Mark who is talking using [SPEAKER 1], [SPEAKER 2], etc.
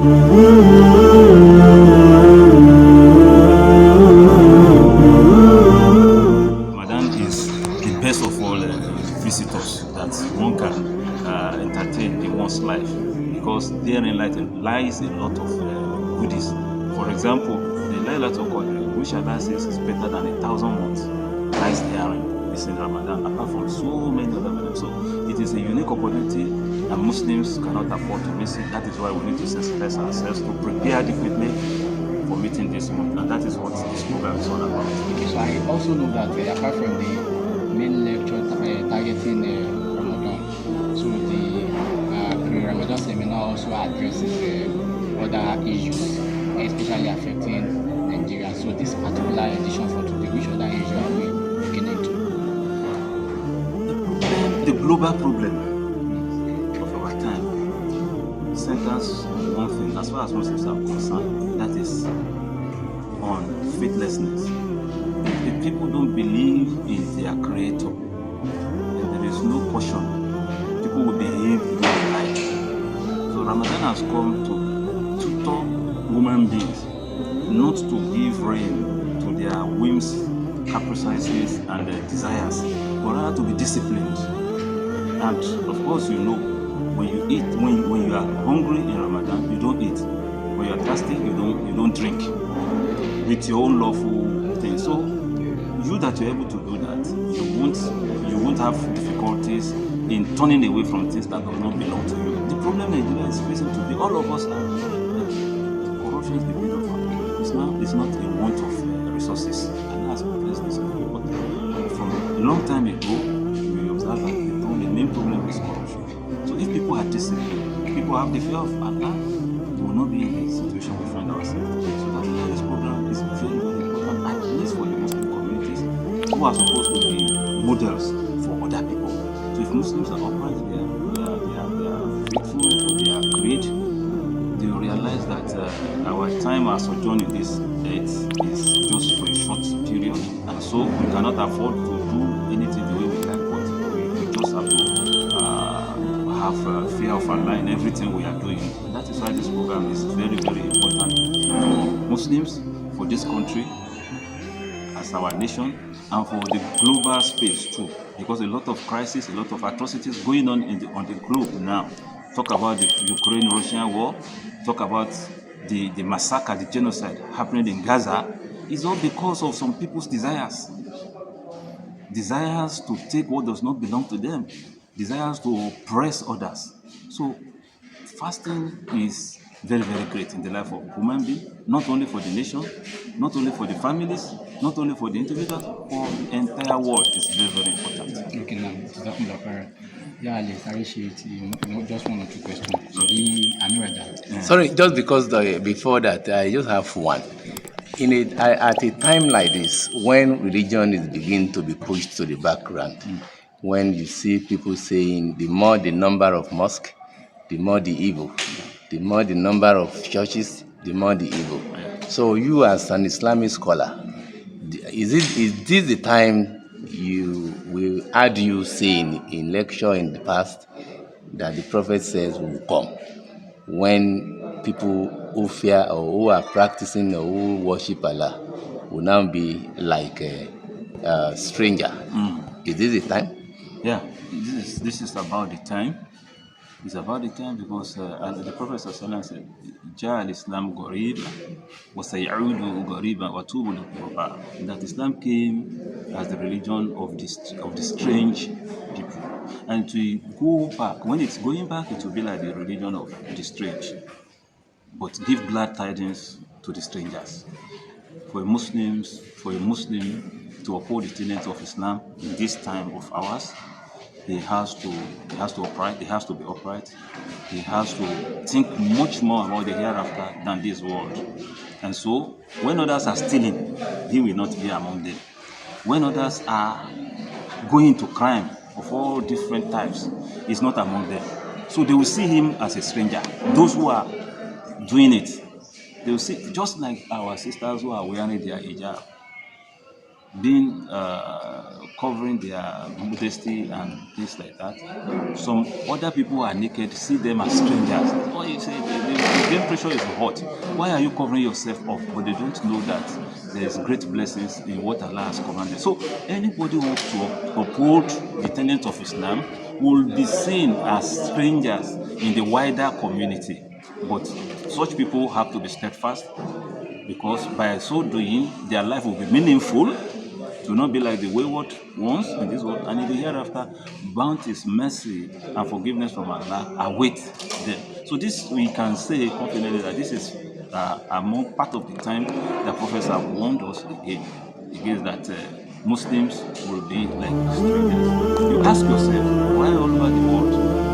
[SPEAKER 1] Ramadan is the best of all visitors that one can entertain in one's life, because therein lies a lot of goodies. For example, the Laylatul Qadr, which Allah says is better than 1,000 months, lies therein. It's in Ramadan, apart from so many other months. So it is a unique opportunity, and Muslims cannot afford to miss it. That is why we need to sensitize ourselves to prepare adequately for meeting this month, and that is what this program is all about.
[SPEAKER 2] Okay, so I also know that apart from the main lecture targeting Ramadan, so the pre-Ramadan seminar also addresses other issues, especially affecting Nigeria. So this particular edition for today, which other issue are we looking into?
[SPEAKER 1] The global problem of our time centers on one thing, as far as Muslims are concerned, that is on faithlessness. If people don't believe in their creator, then there is no caution. People will behave the way they like. So Ramadan has come to tutor human beings not to give rein to their whims, caprices, and desires, but rather to be disciplined. And of course, you know, when you eat, when you are hungry in Ramadan, you don't eat. When you are thirsty, you don't drink with your own lawful thing. So you that you're able to do that, you won't have difficulties in turning away from things that do not belong to you. The problem Nigeria is facing today, all of us are corruption is the bit of it. It's not a want of resources, and that's blessed this country. But from a long time ago, we observe that the main problem is corruption. So if people are disciplined, people have the fear of Allah, we will not be in the situation we find ourselves. So that's why this program is very, very important, at least for the Muslim communities who are supposed to be models for other people. So if Muslims are upright, they are faithful to their creed, they will realize that our time as sojourn in this earth is just for a short period, and so we cannot afford to do anything the way we like, but we just have to have fear of Allah in everything we are doing. And that is why this program is very, very important for Muslims, for this country, as our nation, and for the global space too, because a lot of crises, a lot of atrocities going on on the globe now. Talk about the Ukraine-Russian war, talk about the massacre, the genocide happening in Gaza, is all because of some people's desires to take what does not belong to them, desires to oppress others. So fasting is very, very great in the life of human being, not only for the nation, not only for the families, not only for the individuals, for the entire world. It's very, very important.
[SPEAKER 2] Okay, now, yeah, just one or two questions.
[SPEAKER 3] Sorry, just because before that, I just have one. At a time like this, when religion is beginning to be pushed to the background, when you see people saying the more the number of mosques, the more the evil, the more the number of churches, the more the evil. So you as an Islamic scholar, is this the time you will heard you saying in lecture in the past that the prophet says will come, when people who fear or who are practicing or who worship Allah will now be like a stranger? Is this the time?
[SPEAKER 1] Yeah, this is about the time. It's about the time because as the Prophet ﷺ said, "Ja al-Islam ghariba wa sayaudu ghariba wa tubu lil-ghuraba." That Islam came as the religion of the strange people, and to go back, when it's going back, it will be like the religion of the strange, but give glad tidings to the strangers. For a Muslim to uphold the tenets of Islam in this time of ours, he has to be upright. He has to think much more about the hereafter than this world. And so, when others are stealing, he will not be among them. When others are going to crime of all different types, he's not among them. So they will see him as a stranger. Those who are doing it, they will see, just like our sisters who are wearing their hijab. being covering their modesty and things like that. Some other people are naked, see them as strangers. Oh, you say the temperature is hot. Why are you covering yourself up? But they don't know that there's great blessings in what Allah has commanded. So anybody who wants to uphold the tenets of Islam will be seen as strangers in the wider community. But such people have to be steadfast, because by so doing, their life will be meaningful. To not be like the wayward ones in this world, and in the hereafter, bounties, mercy, and forgiveness from Allah await them. So this we can say confidently that this is among part of the time the prophets have warned us against that Muslims will be like strangers. You ask yourself, why all over the world